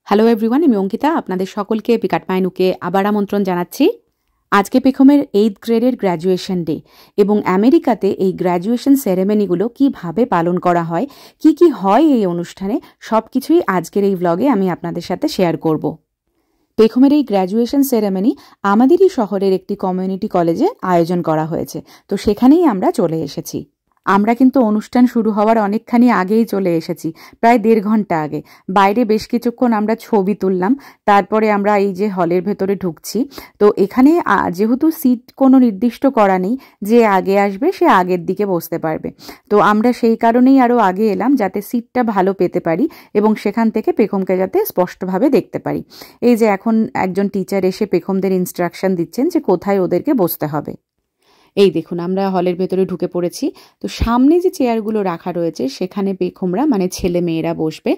Hello everyone, আমি অঙ্কিতা। আপনাদের সকলকে পিকাট মাইনুকে আবার আমন্ত্রণ জানাচ্ছি। আজকে পেখমের 8th গ্রেডের গ্র্যাজুয়েশন ডে এবং আমেরিকাতে এই গ্র্যাজুয়েশন সেরেমনিগুলো কিভাবে পালন করা হয়, কি কি হয় এই অনুষ্ঠানে, সব কিছুই আজকের এই ভ্লগে আমি আপনাদের সাথে শেয়ার করব। পেখমের এই গ্র্যাজুয়েশন সেরেমনি আমাদেরই শহরের একটি কমিউনিটি কলেজে আয়োজন করা হয়েছে, তো সেখানেই আমরা চলে এসেছি। আমরা কিন্তু অনুষ্ঠান শুরু হওয়ার অনেকখানি আগেই চলে এসেছি, প্রায় 1.5 ঘন্টা আগে। বাইরে বেশ কিছুক্ষণ আমরা ছবি তুললাম, তারপরে আমরা এই যে হলের ভেতরে ঢুকছি। তো এখানে যেহেতু সিট কোনো নির্দিষ্ট করা নেই, যে আগে আসবে সে আগের দিকে বসতে পারবে, তো আমরা সেই কারণেই আরও আগে এলাম, যাতে সিটটা ভালো পেতে পারি এবং সেখান থেকে পেখমকে যাতে স্পষ্টভাবে দেখতে পারি। এই যে এখন একজন টিচার এসে পেখমদের ইনস্ট্রাকশন দিচ্ছেন যে কোথায় ওদেরকে বসতে হবে। এই দেখুন, আমরা হলের ভেতরে ঢুকে পড়েছি। তো সামনে যে চেয়ারগুলো রাখা রয়েছে সেখানে পেখমরা মানে ছেলে মেয়েরা বসবে,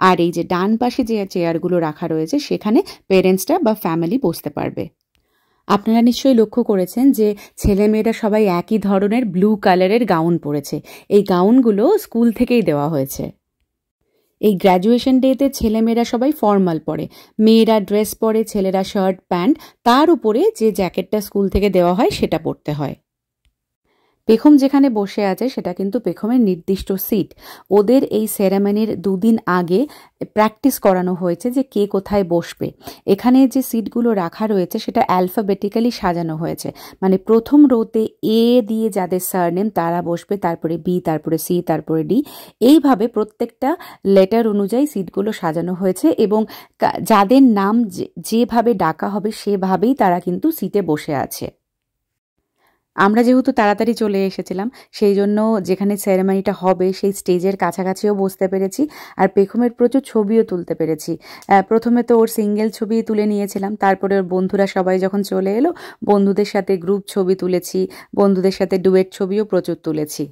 আর এই যে ডান পাশে যে চেয়ারগুলো রাখা রয়েছে সেখানে পেরেন্টসরা বা ফ্যামিলি বসতে পারবে। আপনারা নিশ্চয়ই লক্ষ্য করেছেন যে ছেলেমেয়েরা সবাই একই ধরনের ব্লু কালারের গাউন পরেছে। এই গাউনগুলো স্কুল থেকেই দেওয়া হয়েছে। এই গ্র্যাজুয়েশন ডেতে ছেলেমেয়েরা সবাই ফর্মাল পরে, মেয়েরা ড্রেস পরে, ছেলেরা শার্ট প্যান্ট, তার উপরে যে জ্যাকেটটা স্কুল থেকে দেওয়া হয় সেটা পরতে হয়। পেখম যেখানে বসে আছে সেটা কিন্তু পেখমের নির্দিষ্ট সিট। ওদের এই সেরেমনির 2 দিন আগে প্র্যাকটিস করানো হয়েছে যে কে কোথায় বসবে। এখানে যে সিটগুলো রাখা রয়েছে সেটা অ্যালফাবেটিক্যালি সাজানো হয়েছে, মানে প্রথম রোতে এ দিয়ে যাদের সারনেম তারা বসবে, তারপরে বি, তারপরে সি, তারপরে ডি, এইভাবে প্রত্যেকটা লেটার অনুযায়ী সিটগুলো সাজানো হয়েছে এবং যাদের নাম যেভাবে ডাকা হবে সেভাবেই তারা কিন্তু সিটে বসে আছে। আমরা যেহেতু তাড়াতাড়ি চলে এসেছিলাম, সেই জন্য যেখানে সেরেমনিটা হবে সেই স্টেজের কাছাকাছিও বসতে পেরেছি, আর পেখমের প্রচুর ছবিও তুলতে পেরেছি। প্রথমে তো ওর সিঙ্গেল ছবি তুলে নিয়েছিলাম, তারপরে ওর বন্ধুরা সবাই যখন চলে এলো, বন্ধুদের সাথে গ্রুপ ছবি তুলেছি, বন্ধুদের সাথে ডুয়েট ছবিও প্রচুর তুলেছি।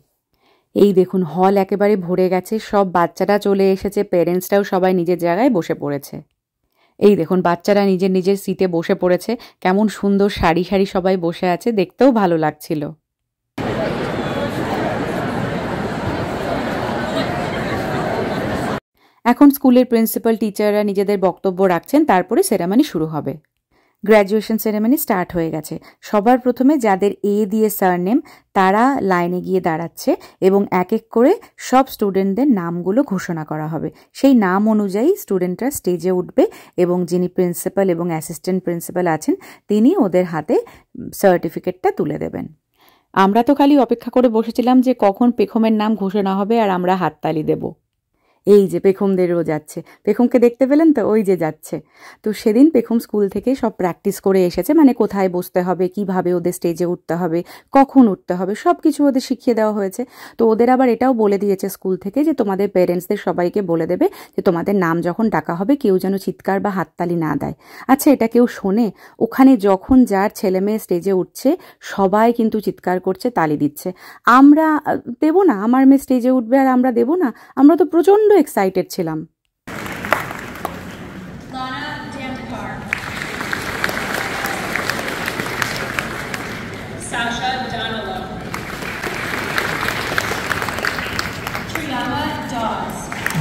এই দেখুন, হল একেবারে ভরে গেছে, সব বাচ্চারা চলে এসেছে, পেরেন্টসরাও সবাই নিজের জায়গায় বসে পড়েছে। এই দেখুন, বাচ্চারা নিজের নিজের সিটে বসে পড়েছে, কেমন সুন্দর সারি সারি সবাই বসে আছে, দেখতেও ভালো লাগছিল। এখন স্কুলের প্রিন্সিপাল টিচাররা নিজেদের বক্তব্য রাখছেন, তারপরে সেরেমনি শুরু হবে। গ্র্যাজুয়েশন সেরেমনি স্টার্ট হয়ে গেছে। সবার প্রথমে যাদের এ দিয়ে সারনেম তারা লাইনে গিয়ে দাঁড়াচ্ছে এবং এক এক করে সব স্টুডেন্টদের নামগুলো ঘোষণা করা হবে। সেই নাম অনুযায়ী স্টুডেন্টরা স্টেজে উঠবে এবং যিনি প্রিন্সিপাল এবং অ্যাসিস্ট্যান্ট প্রিন্সিপাল আছেন তিনি ওদের হাতে সার্টিফিকেটটা তুলে দেবেন। আমরা তো খালি অপেক্ষা করে বসেছিলাম যে কখন পেখমের নাম ঘোষণা হবে আর আমরা হাততালি দেব। এই যে পেখমদেরও যাচ্ছে, পেখমকে দেখতে পেলেন তো, ওই যে যাচ্ছে। তো সেদিন পেখম স্কুল থেকে সব প্র্যাকটিস করে এসেছে, মানে কোথায় বসতে হবে, কিভাবে ওদের স্টেজে উঠতে হবে, কখন উঠতে হবে, সব কিছু ওদের শিখিয়ে দেওয়া হয়েছে। তো ওদের আবার এটাও বলে দিয়েছে স্কুল থেকে যে তোমাদের পেরেন্টসদের সবাইকে বলে দেবে যে তোমাদের নাম যখন ডাকা হবে কেউ যেন চিৎকার বা হাততালি না দেয়। আচ্ছা, এটা কেউ শোনে? ওখানে যখন যার ছেলে মেয়ে স্টেজে উঠছে সবাই কিন্তু চিৎকার করছে, তালি দিচ্ছে। আমরা দেবো না? আমার মেয়ে স্টেজে উঠবে আর আমরা দেবো না? আমরা তো প্রচণ্ড এক্সাইটেড ছিলাম।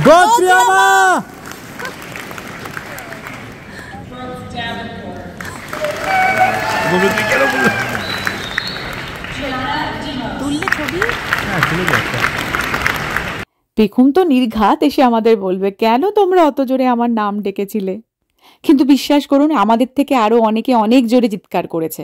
Go Triama! পেখম তো নির্ঘাত এসে আমাদের বলবে, কেন তোমরা অত জোরে আমার নাম ডেকেছিলে? কিন্তু বিশ্বাস করুন, আমাদের থেকে আরও অনেকে অনেক জোরে চিৎকার করেছে।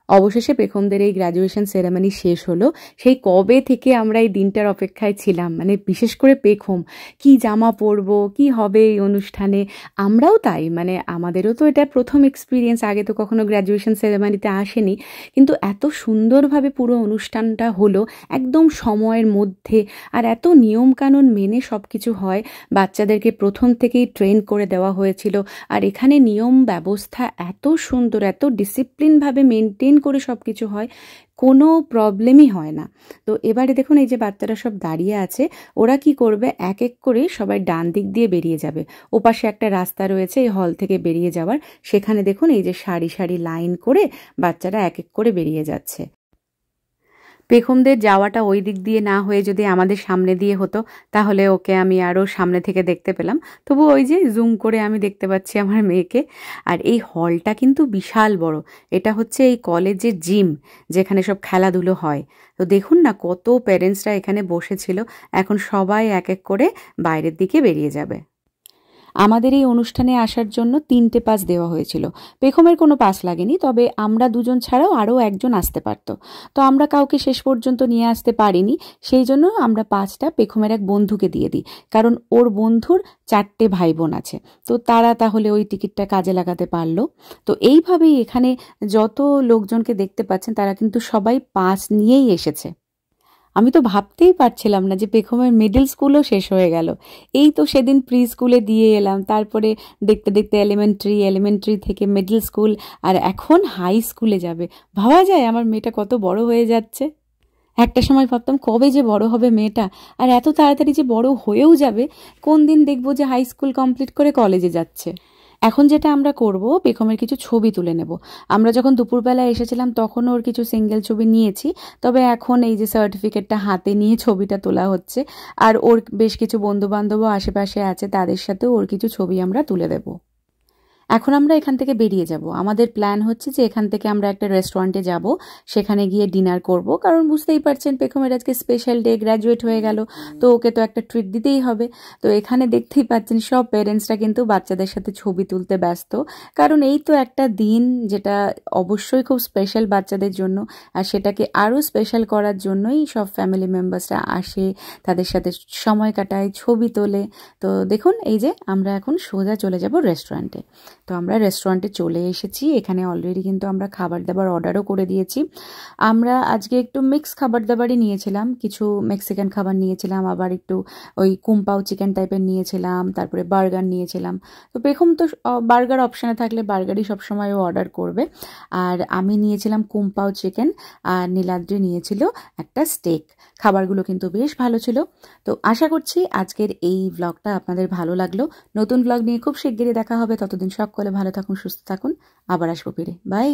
অবশেষে পেখমদের এই গ্র্যাজুয়েশন সেরেমনি শেষ হলো। সেই কবে থেকে আমরা এই দিনটার অপেক্ষায় ছিলাম, মানে বিশেষ করে পেখম, কি জামা পরবো, কি হবে এই অনুষ্ঠানে। আমরাও তাই, মানে আমাদেরও তো এটা প্রথম এক্সপিরিয়েন্স, আগে তো কখনো গ্র্যাজুয়েশন সেরেমনিতে আসেনি, কিন্তু এত সুন্দরভাবে পুরো অনুষ্ঠানটা হলো একদম সময়ের মধ্যে, আর এত নিয়মকানুন মেনে সব কিছু হয়। বাচ্চাদেরকে প্রথম থেকেই ট্রেন করে দেওয়া হয়েছিল, আর এখানে নিয়ম ব্যবস্থা এত সুন্দর, এত ডিসিপ্লিনভাবে মেনটেন করে সব কিছু হয়, কোনো প্রবলেমই হয় না। তো এবারে দেখুন, এই যে বাচ্চারা সব দাঁড়িয়ে আছে, ওরা কি করবে, এক এক করে সবাই ডান দিক দিয়ে বেরিয়ে যাবে। ওপাশে একটা রাস্তা রয়েছে এই হল থেকে বেরিয়ে যাওয়ার, সেখানে দেখুন এই যে সারি সারি লাইন করে বাচ্চারা এক এক করে বেরিয়ে যাচ্ছে। পেখমদের যাওয়াটা ওই দিক দিয়ে না হয়ে যদি আমাদের সামনে দিয়ে হতো তাহলে ওকে আমি আরও সামনে থেকে দেখতে পেলাম। তবু ওই যে জুম করে আমি দেখতে পাচ্ছি আমার মেয়েকে। আর এই হলটা কিন্তু বিশাল বড়। এটা হচ্ছে এই কলেজের জিম, যেখানে সব খেলাধুলো হয়। তো দেখুন না, কত প্যারেন্টসরা এখানে বসেছিল। এখন সবাই এক এক করে বাইরের দিকে বেরিয়ে যাবে। আমাদের এই অনুষ্ঠানে আসার জন্য 3টে পাস দেওয়া হয়েছিল। পেখমের কোনো পাস লাগেনি, তবে আমরা দুজন ছাড়াও আরও একজন আসতে পারত। তো আমরা কাউকে শেষ পর্যন্ত নিয়ে আসতে পারিনি, সেই জন্য আমরা পাসটা পেখমের এক বন্ধুকে দিয়ে দিই, কারণ ওর বন্ধুর 4টে ভাই বোন আছে। তো তারা তাহলে ওই টিকিটটা কাজে লাগাতে পারলো। তো এইভাবেই এখানে যত লোকজনকে দেখতে পাচ্ছেন তারা কিন্তু সবাই পাস নিয়েই এসেছে। আমি তো ভাবতেই পারছিলাম না যে পেখমের মিডল স্কুলও শেষ হয়ে গেল। এই তো সেদিন প্রি স্কুলে দিয়ে এলাম, তারপরে দেখতে দেখতে এলিমেন্টারি থেকে মিডল স্কুল, আর এখন হাই স্কুলে যাবে। ভাবা যায় আমার মেয়েটা কত বড় হয়ে যাচ্ছে। একটা সময় ভাবতাম কবে যে বড় হবে মেয়েটা, আর এত তাড়াতাড়ি যে বড় হয়েও যাবে। কোন দিন দেখবো যে হাই স্কুল কমপ্লিট করে কলেজে যাচ্ছে। এখন যেটা আমরা করব, পেখমের কিছু ছবি তুলে নেব। আমরা যখন দুপুরবেলা এসেছিলাম তখন ওর কিছু সিঙ্গেল ছবি নিয়েছি, তবে এখন এই যে সার্টিফিকেটটা হাতে নিয়ে ছবিটা তোলা হচ্ছে। আর ওর বেশ কিছু বন্ধুবান্ধবও আশেপাশে আছে, তাদের সাথেও ওর কিছু ছবি আমরা তুলে দেব। এখন আমরা এখান থেকে বেরিয়ে যাব। আমাদের প্ল্যান হচ্ছে যে এখান থেকে আমরা একটা রেস্টুরেন্টে যাব, সেখানে গিয়ে ডিনার করব। কারণ বুঝতেই পারছেন পেখমের আজকে স্পেশাল ডে, গ্র্যাজুয়েট হয়ে গেল, তো ওকে তো একটা ট্রিট দিতেই হবে। তো এখানে দেখতেই পাচ্ছেন সব প্যারেন্টসরা কিন্তু বাচ্চাদের সাথে ছবি তুলতে ব্যস্ত, কারণ এই তো একটা দিন যেটা অবশ্যই খুব স্পেশাল বাচ্চাদের জন্য, আর সেটাকে আরও স্পেশাল করার জন্যই সব ফ্যামিলি মেম্বার্সরা আসে, তাদের সাথে সময় কাটায়, ছবি তোলে। তো দেখুন, এই যে আমরা এখন সোজা চলে যাব রেস্টুরেন্টে। তো আমরা রেস্টুরেন্টে চলে এসেছি। এখানে অলরেডি কিন্তু আমরা খাবার দাবার অর্ডারও করে দিয়েছি। আমরা আজকে একটু মিক্স খাবার দাবারই নিয়েছিলাম, কিছু মেক্সিকান খাবার নিয়েছিলাম, আবার একটু ওই কুম্পাও চিকেন টাইপের নিয়েছিলাম, তারপরে বার্গার নিয়েছিলাম। তো পেখম তো বার্গার অপশানে থাকলে বার্গারই সবসময় ও অর্ডার করবে। আর আমি নিয়েছিলাম কুম্পাও চিকেন, আর নীলাদ্রি নিয়েছিল একটা স্টেক। খাবারগুলো কিন্তু বেশ ভালো ছিল। তো আশা করছি আজকের এই ব্লগটা আপনাদের ভালো লাগলো। নতুন ব্লগ নিয়ে খুব শিগগিরই দেখা হবে। ততদিন সকলে ভালো থাকুন, সুস্থ থাকুন। আবার আসবো ফিরে। বাই।